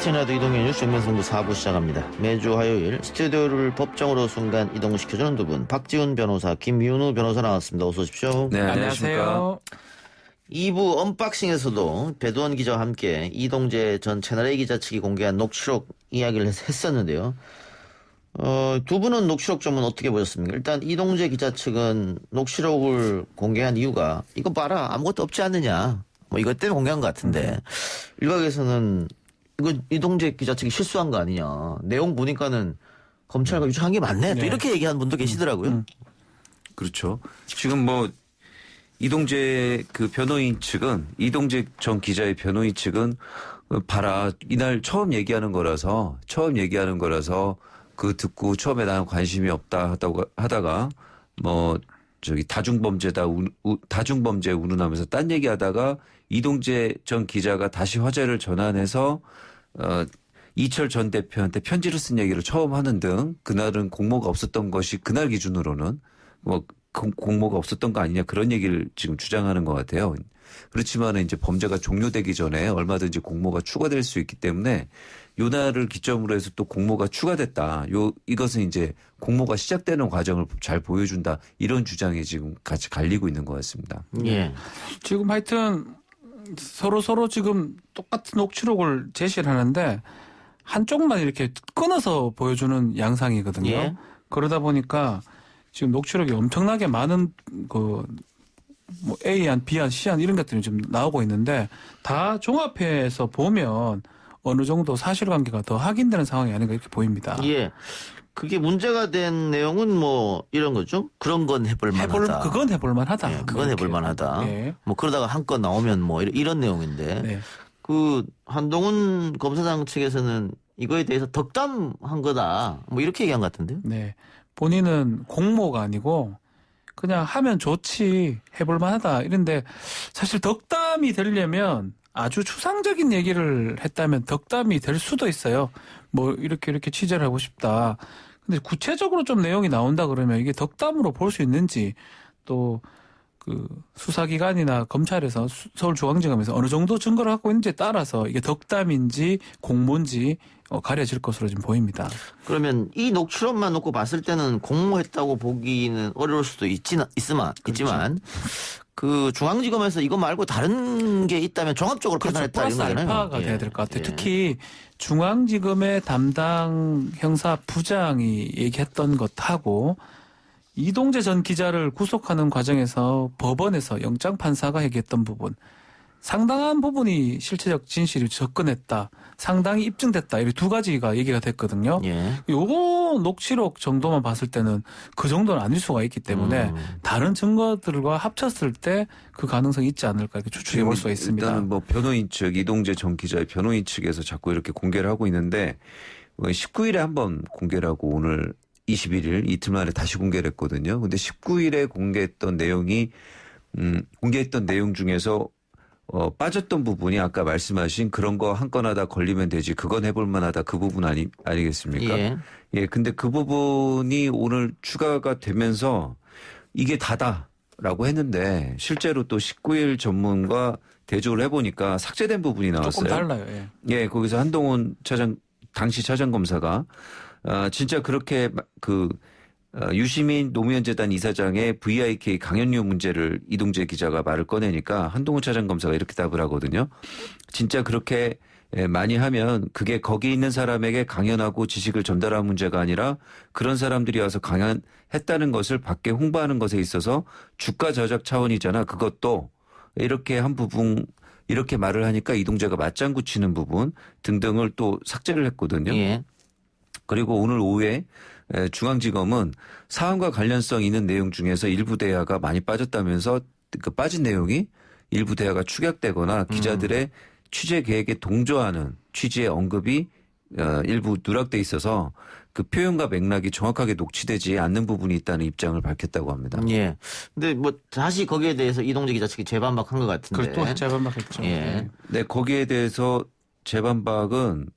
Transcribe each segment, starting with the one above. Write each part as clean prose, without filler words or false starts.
KTN 라디오 이동현 뉴스 정면승부 4부 시작합니다. 매주 화요일 스튜디오를 법정으로 순간 이동시켜주는 두 분, 박지훈 변호사, 김윤우 변호사 나왔습니다. 어서 오십시오. 네, 안녕하세요. 2부 언박싱에서도 배두원 기자와 함께 이동재 전 채널A 기자 측이 공개한 녹취록 이야기를 했었는데요. 두 분은 녹취록 점은 어떻게 보셨습니까? 일단 이동재 기자 측은 녹취록을 공개한 이유가 이거 봐라 아무것도 없지 않느냐 뭐 이것 때문에 공개한 것 같은데 일각에서는 이거 이동재 기자 측이 실수한 거 아니냐. 내용 보니까는 검찰과 유착한 게 맞네. 또 이렇게 얘기하는 분도 계시더라고요. 그렇죠. 지금 뭐 이동재 그 변호인 측은 이동재 전 기자의 변호인 측은 봐라 이날 처음 얘기하는 거라서 그 듣고 처음에 나는 관심이 없다 하다가 뭐 저기 다중범죄 운운하면서 딴 얘기하다가 이동재 전 기자가 다시 화제를 전환해서 이철 전 대표한테 편지를 쓴 얘기를 처음 하는 등 그날은 공모가 없었던 것이 그날 기준으로는 뭐 공모가 없었던 거 아니냐 그런 얘기를 지금 주장하는 것 같아요. 그렇지만 이제 범죄가 종료되기 전에 얼마든지 공모가 추가될 수 있기 때문에 요 날을 기점으로 해서 또 공모가 추가됐다. 이것은 이제 공모가 시작되는 과정을 잘 보여준다. 이런 주장이 지금 같이 갈리고 있는 것 같습니다. 예. 지금 하여튼 서로 지금 똑같은 녹취록을 제시를 하는데 한쪽만 이렇게 끊어서 보여주는 양상이거든요. 예. 그러다 보니까 지금 녹취록이 엄청나게 많은 뭐 A안, B안, C안 이런 것들이 좀 나오고 있는데 다 종합해서 보면 어느 정도 사실관계가 더 확인되는 상황이 아닌가 이렇게 보입니다. 예. 그게 문제가 된 내용은 뭐 이런 거죠. 그런 건 해볼 만하다. 그건 해볼 만하다. 예, 그건 해볼 만하다. 예. 뭐 그러다가 한 건 나오면 뭐 이런 내용인데 네. 그 한동훈 검사장 측에서는 이거에 대해서 덕담한 거다. 뭐 이렇게 얘기한 것 같은데요. 네. 본인은 공모가 아니고 그냥 하면 좋지 해볼 만하다 이런데 사실 덕담이 되려면 아주 추상적인 얘기를 했다면 덕담이 될 수도 있어요. 뭐 이렇게 취재를 하고 싶다. 근데 구체적으로 좀 내용이 나온다 그러면 이게 덕담으로 볼 수 있는지 또 그 수사기관이나 검찰에서 서울중앙지검에서 어느 정도 증거를 갖고 있는지에 따라서 이게 덕담인지 공모인지 가려질 것으로 지금 보입니다. 그러면 이 녹취록만 놓고 봤을 때는 공모했다고 보기는 어려울 수도 있지만 그 중앙지검에서 이거 말고 다른 게 있다면 종합적으로 판단했다 플러스 이런 거잖아요. 알파가 돼야 될 것 같아요. 예. 특히 중앙지검의 담당 형사 부장이 얘기했던 것하고 이동재 전 기자를 구속하는 과정에서 법원에서 영장판사가 얘기했던 부분 상당한 부분이 실체적 진실이 접근했다. 상당히 입증됐다. 이렇게 두 가지가 얘기가 됐거든요. 예. 요거 녹취록 정도만 봤을 때는 그 정도는 아닐 수가 있기 때문에 다른 증거들과 합쳤을 때 그 가능성이 있지 않을까 이렇게 추측해 볼 수가 있습니다. 일단은 뭐 변호인 측 이동재 전 기자의 변호인 측에서 자꾸 이렇게 공개를 하고 있는데 19일에 한번 공개를 하고 오늘 21일 이틀 만에 다시 공개를 했거든요. 근데 19일에 공개했던 내용 중에서 빠졌던 부분이 아까 말씀하신 그런 거 한 건 하다 걸리면 되지 그건 해볼 만하다 그 부분 아니겠습니까? 예. 예. 근데 그 부분이 오늘 추가가 되면서 이게 다다라고 했는데 실제로 또 19일 전문과 대조를 해보니까 삭제된 부분이 나왔어요. 조금 달라요. 예. 예. 거기서 한동훈 당시 차장검사가 진짜 그렇게 유시민 노무현 재단 이사장의 VIK 강연료 문제를 이동재 기자가 말을 꺼내니까 한동훈 차장검사가 이렇게 답을 하거든요. 진짜 그렇게 많이 하면 그게 거기 있는 사람에게 강연하고 지식을 전달하는 문제가 아니라 그런 사람들이 와서 강연했다는 것을 밖에 홍보하는 것에 있어서 주가 저작 차원이잖아. 그것도 이렇게 한 부분 이렇게 말을 하니까 이동재가 맞장구 치는 부분 등등을 또 삭제를 했거든요. 예. 그리고 오늘 오후에 중앙지검은 사안과 관련성 있는 내용 중에서 일부 대화가 많이 빠졌다면서 그 빠진 내용이 일부 대화가 축약되거나 기자들의 취재 계획에 동조하는 취지의 언급이 일부 누락돼 있어서 그 표현과 맥락이 정확하게 녹취되지 않는 부분이 있다는 입장을 밝혔다고 합니다. 예. 근데 뭐 다시 거기에 대해서 이동재 기자 측이 재반박한 것 같은데. 그또 재반박했죠. 예. 네, 거기에 대해서 재반박은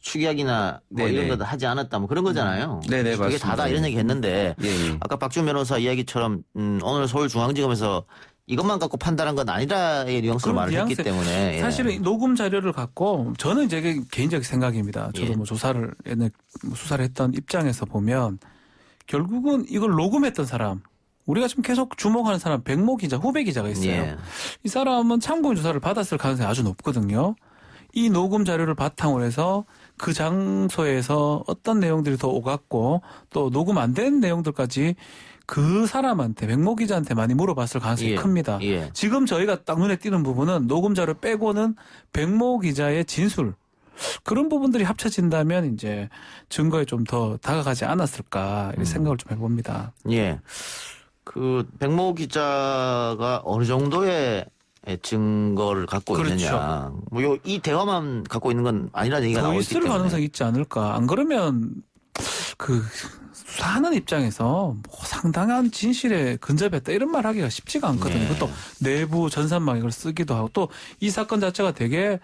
축약이나 뭐 네네. 이런 거 하지 않았다 뭐 그런 거잖아요. 네네, 그게 맞습니다. 다다 이런 얘기 했는데 예. 아까 박준 변호사 이야기처럼 오늘 서울중앙지검에서 이것만 갖고 판단한 건 아니라의 뉘앙스로 그런 말을 했기 뉘앙스. 때문에 예. 사실은 녹음 자료를 갖고 저는 이제 개인적 생각입니다. 저도 예. 뭐 조사를 옛날 수사를 했던 입장에서 보면 결국은 이걸 녹음했던 사람 우리가 지금 계속 주목하는 사람 백모 기자 후배 기자가 있어요. 예. 이 사람은 참고인 조사를 받았을 가능성이 아주 높거든요. 이 녹음 자료를 바탕으로 해서 그 장소에서 어떤 내용들이 더 오갔고 또 녹음 안 된 내용들까지 그 사람한테 백모 기자한테 많이 물어봤을 가능성이 예. 큽니다. 예. 지금 저희가 딱 눈에 띄는 부분은 녹음 자료 빼고는 백모 기자의 진술 그런 부분들이 합쳐진다면 이제 증거에 좀 더 다가가지 않았을까 이런 생각을 좀 해봅니다. 예. 그 백모 기자가 어느 정도의 증거를 갖고 그렇죠. 있느냐. 뭐 이 대화만 갖고 있는 건 아니라는 얘기가 더 나오기 있을 때문에. 가능성이 있지 않을까. 안 그러면 그 수사하는 입장에서 뭐 상당한 진실에 근접했다 이런 말 하기가 쉽지가 않거든요. 네. 그것도 내부 전산망 이걸 쓰기도 하고 또 이 사건 자체가 되게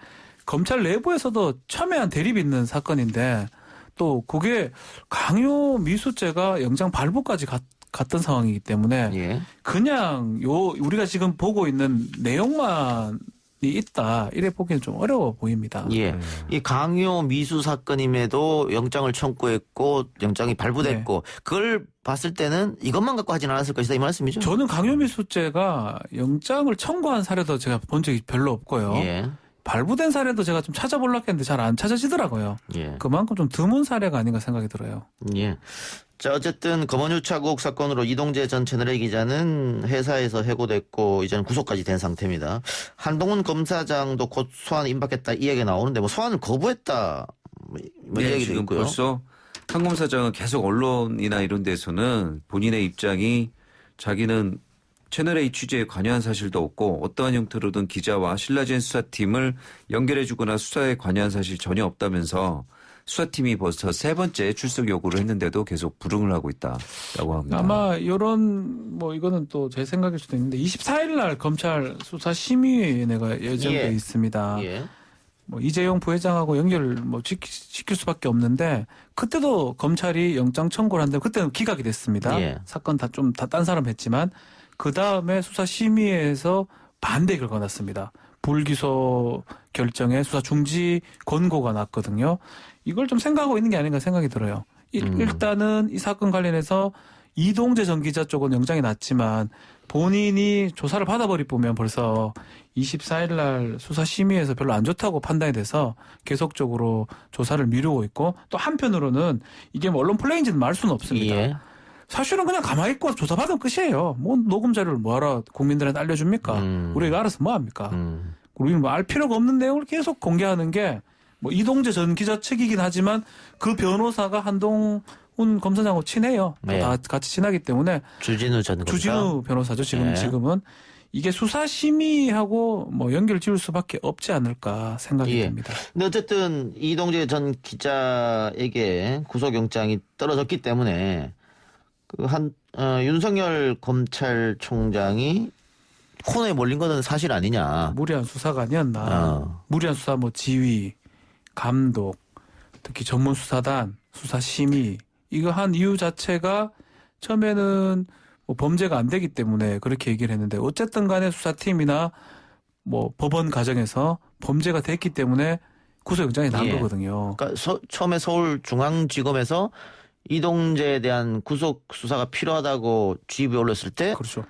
검찰 내부에서도 첨예한 대립이 있는 사건인데 또 그게 강요 미수죄가 영장 발부까지 갔던 상황이기 때문에 예. 그냥 우리가 지금 보고 있는 내용만이 있다 이래 보기는 좀 어려워 보입니다. 예. 이 강요 미수 사건임에도 영장을 청구했고 영장이 발부됐고 그걸 봤을 때는 이것만 갖고 하진 않았을 것이다 이 말씀이죠? 저는 강요미수죄가 영장을 청구한 사례도 제가 본 적이 별로 없고요. 예. 발부된 사례도 제가 좀 찾아보려고 했는데 잘 안 찾아지더라고요. 예. 그만큼 좀 드문 사례가 아닌가 생각이 들어요. 예. 자, 어쨌든 검언유착 사건으로 이동재 전 채널A 기자는 회사에서 해고됐고 이제는 구속까지 된 상태입니다. 한동훈 검사장도 곧 소환 임박했다 이 얘기가 나오는데 뭐 소환을 거부했다 뭐 이 네, 얘기도 지금 있고요. 벌써 한 검사장은 계속 언론이나 이런 데서는 본인의 입장이 자기는 채널A 취재에 관여한 사실도 없고 어떠한 형태로든 기자와 신라젠 수사팀을 연결해주거나 수사에 관여한 사실 전혀 없다면서 수사팀이 벌써 3번째 출석 요구를 했는데도 계속 불응을 하고 있다라고 합니다. 아마 이런 뭐 이거는 또 제 생각일 수도 있는데 24일 날 검찰 수사심의위원회가 예정돼 예. 있습니다. 예. 뭐 이재용 부회장하고 연결 뭐 시킬 수밖에 없는데 그때도 검찰이 영장 청구를 한데 그때는 기각이 됐습니다. 예. 사건 다 딴 사람 했지만 그 다음에 수사심의회에서 반대 결과가 났습니다. 불기소 결정에 수사 중지 권고가 났거든요. 이걸 좀 생각하고 있는 게 아닌가 생각이 들어요. 일단은 이 사건 관련해서 이동재 전 기자 쪽은 영장이 났지만 본인이 조사를 받아버릴 보면 벌써 24일 날 수사심의에서 별로 안 좋다고 판단이 돼서 계속적으로 조사를 미루고 있고 또 한편으로는 이게 뭐 언론 플레이인지는 말 수는 없습니다. 예. 사실은 그냥 가만히 있고 조사받으면 끝이에요. 뭐 녹음 자료를 뭐하러 국민들한테 알려줍니까? 우리가 알아서 뭐합니까? 우리는 뭐 알 필요가 없는 내용을 계속 공개하는 게 뭐 이동재 전 기자 측이긴 하지만 그 변호사가 한동훈 검사장하고 친해요. 네. 다 같이 친하기 때문에 주진우 전 검사. 주진우 변호사죠. 네. 지금은 이게 수사심의하고 뭐 연결 지을 수밖에 없지 않을까 생각이 예. 듭니다. 근데 어쨌든 이동재 전 기자에게 구속영장이 떨어졌기 때문에 윤석열 검찰총장이 코너에 몰린 것은 사실 아니냐. 무리한 수사가 아니었나. 무리한 수사 뭐 지휘, 감독, 특히 전문수사단, 수사심의 이거 한 이유 자체가 처음에는 뭐 범죄가 안 되기 때문에 그렇게 얘기를 했는데 어쨌든 간에 수사팀이나 뭐 법원 과정에서 범죄가 됐기 때문에 구속영장이 난 예. 거거든요. 그러니까 처음에 서울중앙지검에서 이동재에 대한 구속 수사가 필요하다고 지휘부에 올렸을 때 그렇죠.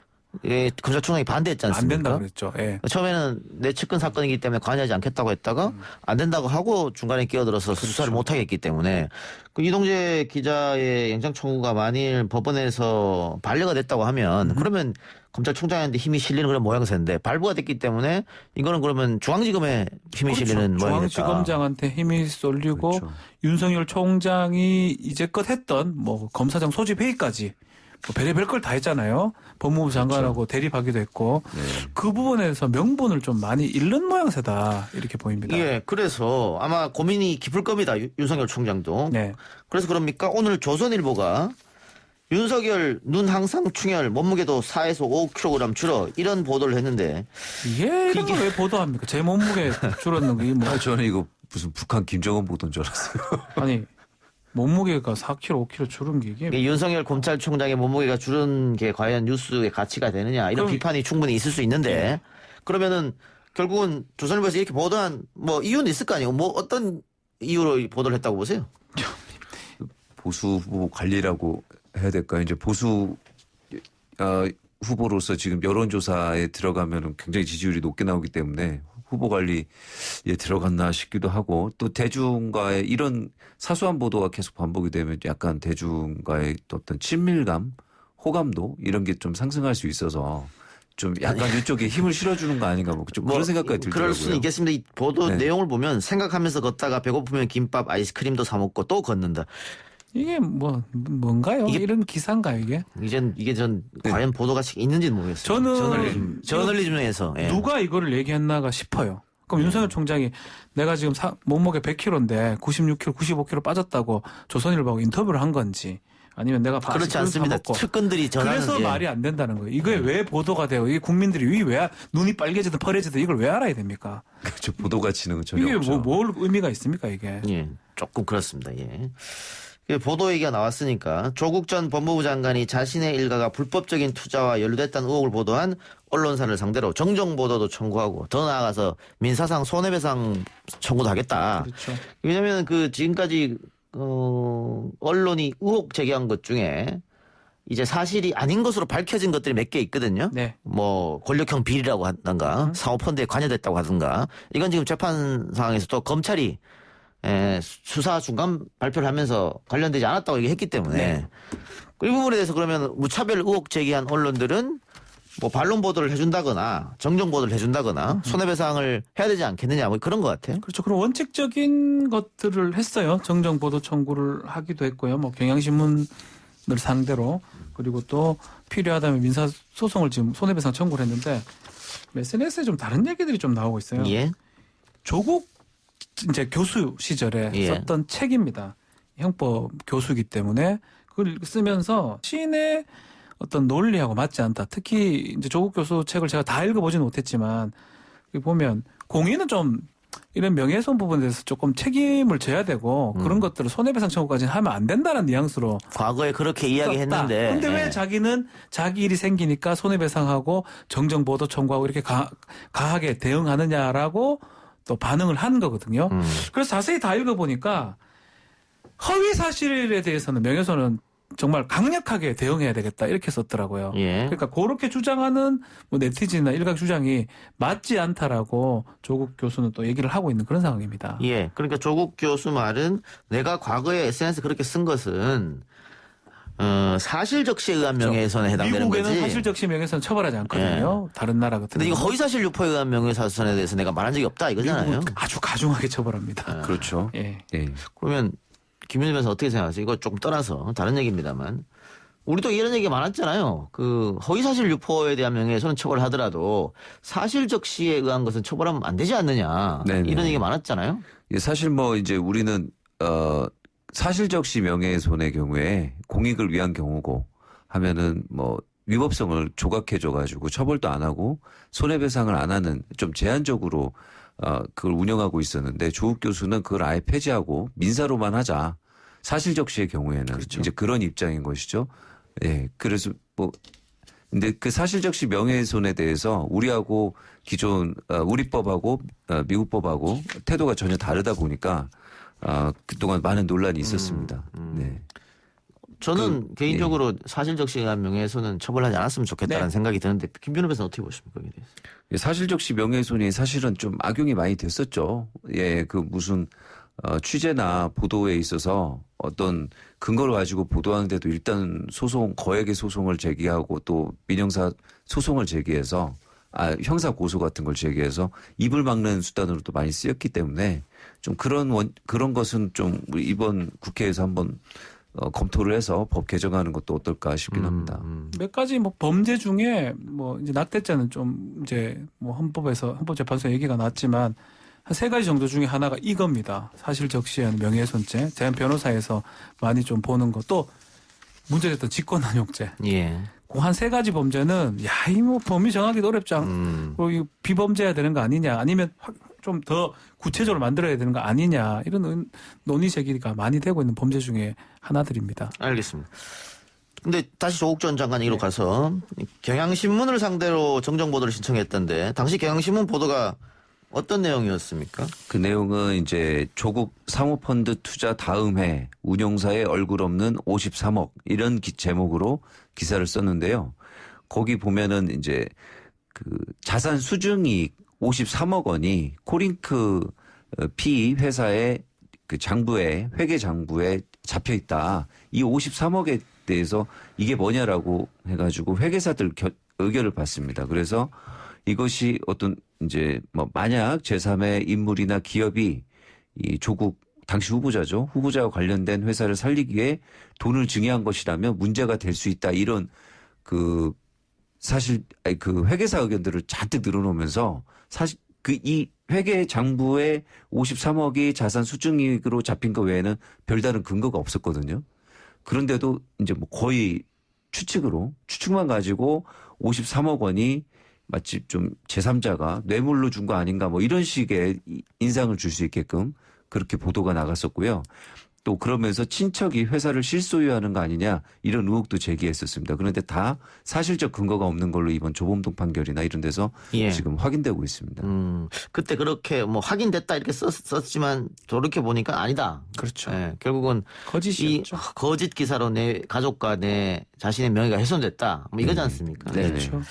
예, 검찰총장이 반대했지 안 않습니까? 된다 그랬죠. 예. 처음에는 내측근 사건이기 때문에 관여하지 않겠다고 했다가 안 된다고 하고 중간에 끼어들어서 수사를 못하겠기 때문에 그 이동재 기자의 영장 청구가 만일 법원에서 반려가 됐다고 하면 그러면 검찰총장한테 힘이 실리는 그런 모양새인데 발부가 됐기 때문에 이거는 그러면 중앙지검에 힘이 실리는 모양이겠다. 중앙지검장한테 힘이 쏠리고 그렇죠. 윤석열 총장이 이제껏 했던 뭐 검사장 소집 회의까지 뭐 별의별 걸 다 했잖아요. 법무부 장관하고 대립하기도 했고 그 부분에서 명분을 좀 많이 잃는 모양새다 이렇게 보입니다. 예, 그래서 아마 고민이 깊을 겁니다. 윤석열 총장도. 네. 그래서 그럽니까? 오늘 조선일보가 윤석열 눈 항상 충혈 몸무게도 4에서 5kg 줄어 이런 보도를 했는데 이게 이런 걸 왜 보도합니까? 제 몸무게 줄었는 게 뭐. 저는 이거 무슨 북한 김정은 보도인 줄 알았어요. 아니 몸무게가 4kg, 5kg 줄은 게 이게 이게 윤석열 검찰총장의 몸무게가 줄은 게 과연 뉴스의 가치가 되느냐 이런 그럼- 비판이 충분히 있을 수 있는데 그러면은 결국은 조선일보에서 이렇게 보도한 뭐 이유는 있을 거 아니에요. 뭐 어떤 이유로 보도를 했다고 보세요? 보수 후보 관리라고 해야 될까요? 이제 보수 후보로서 지금 여론조사에 들어가면 굉장히 지지율이 높게 나오기 때문에 후보 관리에 들어갔나 싶기도 하고 또 대중과의 이런 사소한 보도가 계속 반복이 되면 약간 대중과의 어떤 친밀감, 호감도 이런 게 좀 상승할 수 있어서 좀 약간 이쪽에 힘을 실어주는 거 아닌가 뭐 좀 그런 생각까지 들더라고요. 그럴 수는 있겠습니다. 이 보도 네. 내용을 보면 생각하면서 걷다가 배고프면 김밥, 아이스크림도 사 먹고 또 걷는다. 이게 뭔가요? 이게- 이런 기사인가요 이게? 이게 전 네. 과연 보도 가치가 있는지는 모르겠어요. 저는 저널리즘에서 예. 누가 이거를 얘기했나가 싶어요. 그럼 윤석열 총장이 내가 지금 몸무게 100kg인데 96kg, 95kg 빠졌다고 조선일보하고 인터뷰를 한 건지 아니면 내가 그렇지 아이스크림 사 않습니다. 먹고 측근들이 전하는 그래서 예. 말이 안 된다는 거예요. 이게 왜 보도가 돼요? 이게 국민들이 왜 눈이 빨개지든 펄해지든 이걸 왜 알아야 됩니까? 그렇죠. 보도 가치는 전혀 이게 없죠. 뭘 의미가 있습니까 이게? 예, 조금 그렇습니다. 예. 보도 얘기가 나왔으니까 조국 전 법무부 장관이 자신의 일가가 불법적인 투자와 연루됐다는 의혹을 보도한 언론사를 상대로 정정 보도도 청구하고 더 나아가서 민사상 손해배상 청구도 하겠다. 그렇죠. 왜냐하면 그 지금까지 언론이 의혹 제기한 것 중에 이제 사실이 아닌 것으로 밝혀진 것들이 몇 개 있거든요. 네. 뭐 권력형 비리라고 하던가 사모펀드에 관여됐다고 하던가 이건 지금 재판 상황에서 또 검찰이 수사 중간 발표를 하면서 관련되지 않았다고 얘기했기 때문에 네. 이 부분에 대해서 그러면 무차별 의혹 제기한 언론들은 뭐 반론 보도를 해준다거나 정정 보도를 해준다거나 손해배상을 해야 되지 않겠느냐 뭐 그런 것 같아요. 그렇죠. 그럼 원칙적인 것들을 했어요. 정정 보도 청구를 하기도 했고요. 뭐 경향신문을 상대로 그리고 또 필요하다면 민사 소송을 지금 손해배상 청구를 했는데 SNS에 좀 다른 얘기들이 좀 나오고 있어요. 예. 조국 이제 교수 시절에 예. 썼던 책입니다. 형법 교수이기 때문에 그걸 쓰면서 시인의 어떤 논리하고 맞지 않다. 특히 이제 조국 교수 책을 제가 다 읽어보지는 못했지만 여기 보면 공인은 좀 이런 명예훼손 부분에 대해서 조금 책임을 져야 되고 그런 것들을 손해배상 청구까지 하면 안 된다는 뉘앙스로 과거에 그렇게 이야기했는데. 근데 왜 예. 자기는 자기 일이 생기니까 손해배상하고 정정보도 청구하고 이렇게 가하게 대응하느냐라고 또 반응을 한 거거든요. 그래서 자세히 다 읽어보니까 허위 사실에 대해서는 명예훼손은 정말 강력하게 대응해야 되겠다 이렇게 썼더라고요. 예. 그러니까 그렇게 주장하는 뭐 네티즌이나 일각 주장이 맞지 않다라고 조국 교수는 또 얘기를 하고 있는 그런 상황입니다. 예. 그러니까 조국 교수 말은 내가 과거에 SNS 그렇게 쓴 것은 사실적시에 의한 명예훼손에 해당되는 거지. 미국에는 사실적시 명예훼손 처벌하지 않거든요. 다른 나라 같은 근데 이거 경우는. 허위사실 유포에 의한 명예훼손에 대해서 내가 말한 적이 없다 이거잖아요. 미국은 아주 가중하게 처벌합니다. 그렇죠. 예. 예. 그러면 김윤희 변호사 어떻게 생각하세요? 이거 조금 떠나서 다른 얘기입니다만 우리도 이런 얘기 많았잖아요. 그 허위사실 유포에 대한 명예훼손은 처벌하더라도 사실적시에 의한 것은 처벌하면 안 되지 않느냐 네네. 이런 얘기 많았잖아요. 예, 사실 뭐 이제 우리는 사실적시 명예훼손의 경우에 공익을 위한 경우고 하면은 뭐 위법성을 조각해줘 가지고 처벌도 안 하고 손해배상을 안 하는 좀 제한적으로 그걸 운영하고 있었는데 조국 교수는 그걸 아예 폐지하고 민사로만 하자. 사실적시의 경우에는 그렇죠. 이제 그런 입장인 것이죠. 예. 그래서 뭐 근데 그 사실적시 명예훼손에 대해서 우리하고 기존 우리 법하고 미국 법하고 태도가 전혀 다르다 보니까 그동안 많은 논란이 있었습니다. 네. 저는 개인적으로 사실적시에 의한 명예훼손은 처벌하지 않았으면 좋겠다는 네. 생각이 드는데 김준호 변호사는 어떻게 보십니까? 이에 대해서? 사실적시 명예훼손이 사실은 좀 악용이 많이 됐었죠. 예, 그 무슨 취재나 보도에 있어서 어떤 근거를 가지고 보도하는데도 일단 거액의 소송을 제기하고 또 민형사 소송을 제기해서 형사 고소 같은 걸 제기해서 입을 막는 수단으로 또 많이 쓰였기 때문에 좀 그런 것은 좀 우리 이번 국회에서 한번 검토를 해서 법 개정하는 것도 어떨까 싶긴 합니다. 몇 가지 뭐 범죄 중에 뭐 이제 낙태죄는 좀 이제 뭐 헌법재판소 얘기가 나왔지만 한 세 가지 정도 중에 하나가 이겁니다. 사실적시한 명예훼손죄, 제한 변호사에서 많이 좀 보는 것, 또 문제됐던 직권남용죄. 예. 그 한 세 가지 범죄는 이 뭐 범위 정하기도 어렵지 않고 이거 비범죄해야 되는 거 아니냐, 아니면 좀 더 구체적으로 만들어야 되는 거 아니냐 이런 논의 제기가 많이 되고 있는 범죄 중에 하나들입니다. 알겠습니다. 근데 다시 조국 전 장관 얘기로 가서 경향신문을 상대로 정정보도를 신청했던데 당시 경향신문 보도가 어떤 내용이었습니까? 그 내용은 이제 조국 사모펀드 투자 다음 해 운용사의 얼굴 없는 53억 이런 제목으로 기사를 썼는데요. 거기 보면은 이제 그 자산 수중이익 53억 원이 코링크 PE 회사의 그 장부에 회계 장부에 잡혀 있다. 이 53억에 대해서 이게 뭐냐라고 해가지고 회계사들 의견을 받습니다. 그래서 이것이 어떤 이제 뭐 만약 제3의 인물이나 기업이 이 조국 당시 후보자죠. 후보자와 관련된 회사를 살리기 위해 돈을 증여한 것이라면 문제가 될 수 있다. 이런 그 사실 그 회계사 의견들을 잔뜩 늘어놓으면서 사실 그 이 회계 장부에 53억이 자산 수중이익으로 잡힌 것 외에는 별다른 근거가 없었거든요. 그런데도 이제 뭐 거의 추측만 가지고 53억 원이 마치 좀 제3자가 뇌물로 준 거 아닌가 뭐 이런 식의 인상을 줄 수 있게끔 그렇게 보도가 나갔었고요. 또 그러면서 친척이 회사를 실소유하는 거 아니냐 이런 의혹도 제기했었습니다. 그런데 다 사실적 근거가 없는 걸로 이번 조범동 판결이나 이런 데서 예. 지금 확인되고 있습니다. 그때 그렇게 뭐 확인됐다 이렇게 썼지만 저렇게 보니까 아니다. 그렇죠. 예, 결국은 거짓이었죠. 이 거짓 기사로 내 가족과 내 자신의 명예가 훼손됐다. 뭐 이거지 않습니까? 네. 그렇죠.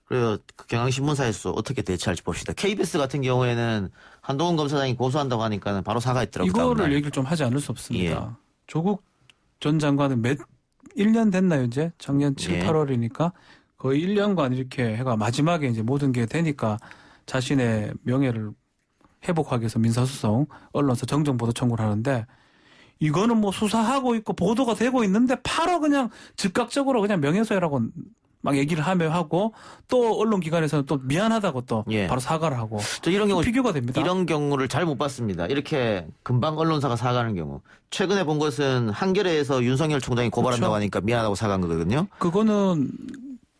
그래서 그 경향신문사에서 어떻게 대처할지 봅시다. KBS 같은 경우에는 한동훈 검사장이 고소한다고 하니까 바로 사과했더라고요. 이거를 다음날. 얘기를 좀 하지 않을 수 없습니다. 예. 조국 전 장관은 1년 됐나요, 이제? 작년 7, 예. 8월이니까 거의 1년간 이렇게 해가 마지막에 이제 모든 게 되니까 자신의 명예를 회복하기 위해서 민사소송, 언론사 정정보도 청구를 하는데 이거는 뭐 수사하고 있고 보도가 되고 있는데 바로 그냥 즉각적으로 그냥 명예훼손이라고 막 얘기를 하고 또 언론기관에서는 또 미안하다고 또 예. 바로 사과를 하고 저 이런 경우 비교가 됩니다. 이런 경우를 잘 못 봤습니다. 이렇게 금방 언론사가 사과하는 경우. 최근에 본 것은 한겨레에서 윤석열 총장이 고발한다고 그렇죠. 하니까 미안하다고 사과한 거거든요. 그거는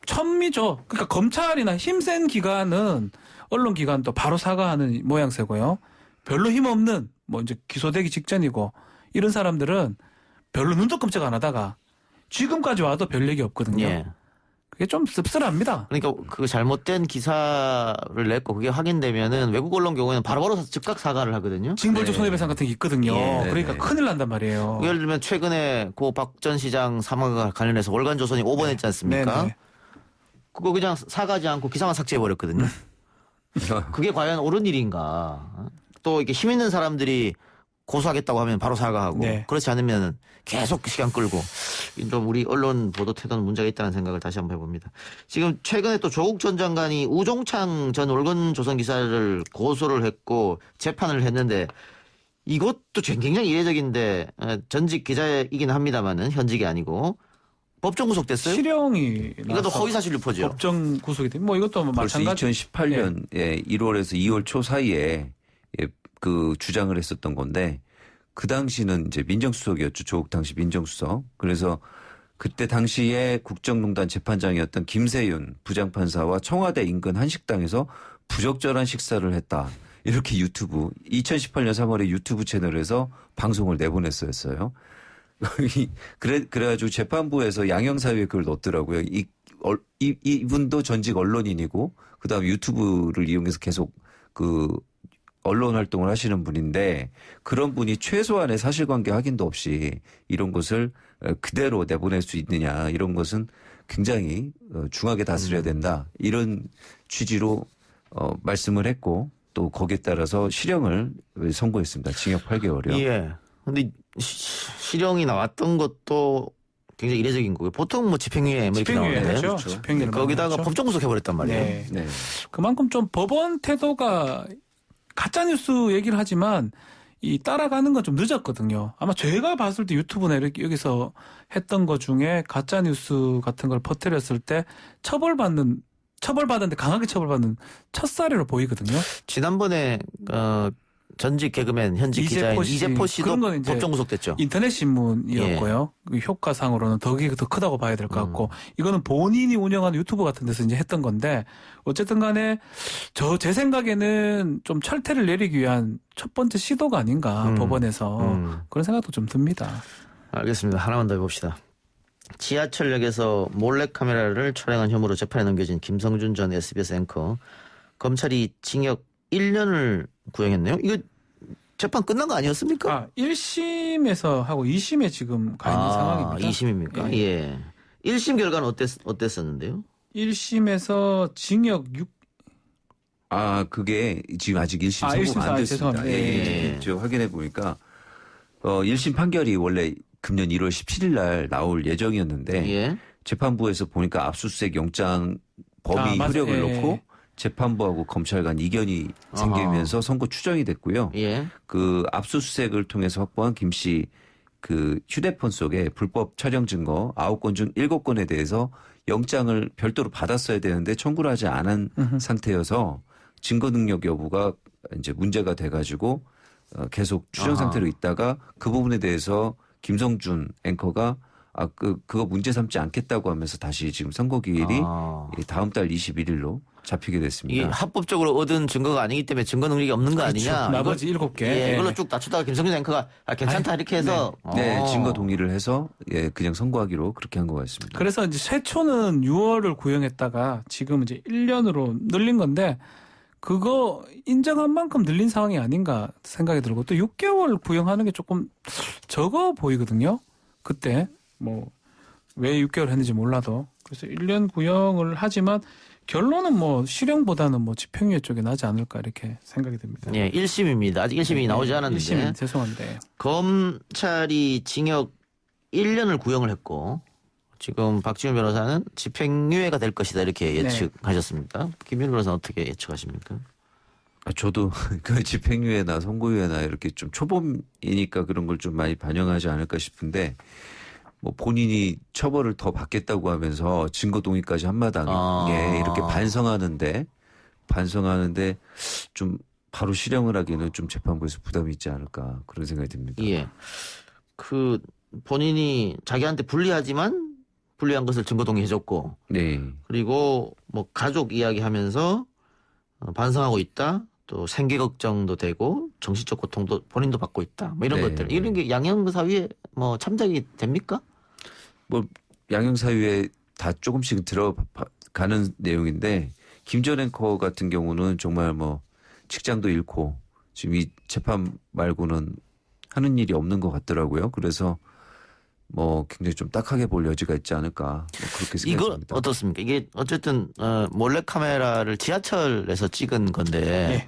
처음이죠. 그러니까 검찰이나 힘센 기관은 언론기관도 바로 사과하는 모양새고요. 별로 힘없는 뭐 이제 기소되기 직전이고 이런 사람들은 별로 눈도 끔찍 안 하다가 지금까지 와도 별 얘기 없거든요. 예. 그게 좀 씁쓸합니다. 그러니까 그 잘못된 기사를 냈고 그게 확인되면은 외국 언론 경우에는 바로바로 즉각 사과를 하거든요. 징벌적 손해배상 같은 게 있거든요. 예. 그러니까 네네. 큰일 난단 말이에요. 예를 들면 최근에 고 박 전 시장 사망과 관련해서 월간조선이 오번했지 않습니까? 네네. 그거 그냥 사과하지 않고 기사만 삭제해버렸거든요. 그게 과연 옳은 일인가? 또 이렇게 힘 있는 사람들이 고소하겠다고 하면 바로 사과하고 네. 그렇지 않으면 계속 시간 끌고 좀 우리 언론 보도 태도는 문제가 있다는 생각을 다시 한번 해봅니다. 지금 최근에 또 조국 전 장관이 우종창 전 월간조선 기사를 고소를 했고 재판을 했는데 이것도 굉장히 이례적인데 전직 기자이긴 합니다만은 현직이 아니고 법정 구속됐어요? 실형이 이것도 나서 허위사실 유포죠. 법정 구속이 돼. 뭐 이것도 뭐 벌써 마찬가지. 2018년 1월에서 2월 초 사이에 그 주장을 했었던 건데 그 당시는 이제 민정수석이었죠. 조국 당시 민정수석. 그래서 그때 당시에 국정농단 재판장이었던 김세윤 부장판사와 청와대 인근 한식당에서 부적절한 식사를 했다. 이렇게 2018년 3월에 유튜브 채널에서 방송을 내보냈었어요. 그래가지고 재판부에서 양형사유에 그걸 넣었더라고요. 이분도 전직 언론인이고 그다음에 유튜브를 이용해서 계속 그 언론 활동을 하시는 분인데 그런 분이 최소한의 사실관계 확인도 없이 이런 것을 그대로 내보낼 수 있느냐 이런 것은 굉장히 중하게 다스려야 된다 이런 취지로 말씀을 했고 또 거기에 따라서 실형을 선고했습니다. 징역 8개월이요. 예. 근데 실형이 나왔던 것도 굉장히 이례적인 거고요. 보통 뭐 집행유예 뭐 이렇게 집행유예 나오는데 하죠. 집행유예를 거기다가 많이 하죠. 법정 구속해버렸단 말이에요. 네. 네. 그만큼 좀 법원 태도가 가짜뉴스 얘기를 하지만 이 따라가는 건 좀 늦었거든요. 아마 제가 봤을 때 유튜브나 이렇게 여기서 했던 것 중에 가짜뉴스 같은 걸 퍼뜨렸을 때 처벌받는데 강하게 처벌받는 첫 사례로 보이거든요. 지난번에 전직 개그맨 현직 기자인 이재포 씨. 이재포 씨도 그런 건 이제 법정 구속됐죠. 인터넷 신문이었고요. 그 효과상으로는 더 크다고 봐야 될 것 같고 이거는 본인이 운영하는 유튜브 같은 데서 이제 했던 건데 어쨌든 간에 제 생각에는 좀 철퇴를 내리기 위한 첫 번째 시도가 아닌가 법원에서 그런 생각도 좀 듭니다. 알겠습니다. 하나만 더 해봅시다. 지하철역에서 몰래카메라를 촬영한 혐의로 재판에 넘겨진 김성준 전 SBS 앵커. 검찰이 징역 1년을 구형했네요. 이거 재판 끝난 거 아니었습니까? 1심에서 하고 2심에 지금 가 있는 상황입니다. 2심입니까? 예. 1심 결과는 어땠었는데요? 1심에서 징역 6. 그게 지금 아직 1심 선고가 안 됐습니다. 죄송합니다. 예. 저 확인해 보니까 1심 판결이 원래 금년 1월 17일 날 나올 예정이었는데 예. 재판부에서 보니까 압수수색 영장 범위 효력을 놓고 재판부하고 검찰 간 이견이 생기면서 선고 추정이 됐고요. 예. 그 압수수색을 통해서 확보한 김 씨 그 휴대폰 속에 불법 촬영 증거 9건 중 7건에 대해서 영장을 별도로 받았어야 되는데 청구를 하지 않은 상태여서 증거 능력 여부가 이제 문제가 돼가지고 계속 추정 상태로 있다가 그 부분에 대해서 김성준 앵커가 그거 문제 삼지 않겠다고 하면서 다시 지금 선고 기일이 다음 달 21일로 잡히게 됐습니다. 이게 합법적으로 얻은 증거가 아니기 때문에 증거 능력이 없는 거 아니냐. 나머지 7개. 예, 이걸로 쭉 낮추다가 김성준 앵커가 괜찮다 이렇게 해서 네, 증거 동의를 해서 그냥 선고하기로 그렇게 한 것 같습니다. 그래서 이제 최초는 6월을 구형했다가 지금 이제 1년으로 늘린 건데 그거 인정한 만큼 늘린 상황이 아닌가 생각이 들고 또 6개월 구형하는 게 조금 적어 보이거든요. 그때 뭐 왜 6개월 했는지 몰라도 그래서 1년 구형을 하지만 결론은 뭐 실형보다는 뭐 집행유예 쪽에 나지 않을까 이렇게 생각이 듭니다. 예, 1심입니다. 아직 1심이 나오지 않았는데 1심 죄송한데 검찰이 징역 1년을 구형을 했고 지금 박지훈 변호사는 집행유예가 될 것이다 이렇게 예측하셨습니다. 김윤 변호사는 어떻게 예측하십니까? 저도 그 집행유예나 선고유예나 이렇게 좀 초범이니까 그런 걸 좀 많이 반영하지 않을까 싶은데 뭐 본인이 처벌을 더 받겠다고 하면서 증거 동의까지 한마당에 이렇게 반성하는데 좀 바로 실형을 하기는 좀 재판부에서 부담이 있지 않을까 그런 생각이 듭니다. 예. 그 본인이 자기한테 불리하지만 불리한 것을 증거 동의해줬고 네. 그리고 뭐 가족 이야기하면서 반성하고 있다. 또 생계 걱정도 되고 정신적 고통도 본인도 받고 있다. 뭐 이런 것들. 이런 게 양형사위에 뭐 참작이 됩니까? 뭐 양형사유에 다 조금씩 들어가는 내용인데 김 전 앵커 같은 경우는 정말 뭐 직장도 잃고 지금 이 재판 말고는 하는 일이 없는 것 같더라고요. 그래서 뭐 굉장히 좀 딱하게 볼 여지가 있지 않을까 뭐 그렇게 생각합니다. 이거 어떻습니까? 이게 어쨌든 몰래카메라를 지하철에서 찍은 건데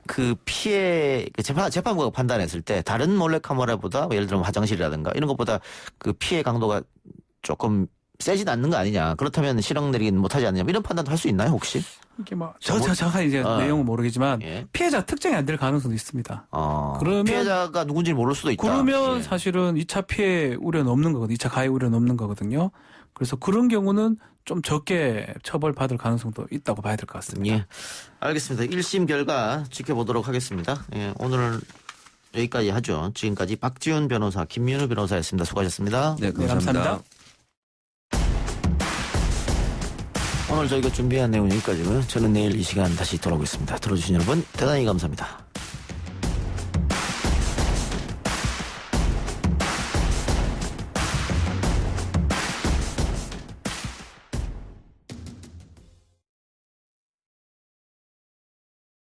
그 피해 재판부가 판단했을 때 다른 몰래카메라보다 예를 들면 화장실이라든가 이런 것보다 그 피해 강도가 조금 세진 않는 거 아니냐. 그렇다면 실형 내리긴 못하지 않느냐. 이런 판단도 할 수 있나요 혹시? 이게 뭐 정확한 이제 내용은 모르겠지만 피해자 특정이 안 될 가능성도 있습니다. 그러면 피해자가 누군지 모를 수도 있다. 그러면 사실은 2차 피해 우려는 없는 거거든요. 2차 가해 우려는 없는 거거든요. 그래서 그런 경우는 좀 적게 처벌받을 가능성도 있다고 봐야 될 것 같습니다. 예, 알겠습니다. 1심 결과 지켜보도록 하겠습니다. 예, 오늘 여기까지 하죠. 지금까지 박지훈 변호사, 김민우 변호사였습니다. 수고하셨습니다. 네, 감사합니다. 오늘 저희가 준비한 내용은 여기까지고요. 저는 내일 이 시간 다시 돌아오겠습니다. 들어주신 여러분 대단히 감사합니다.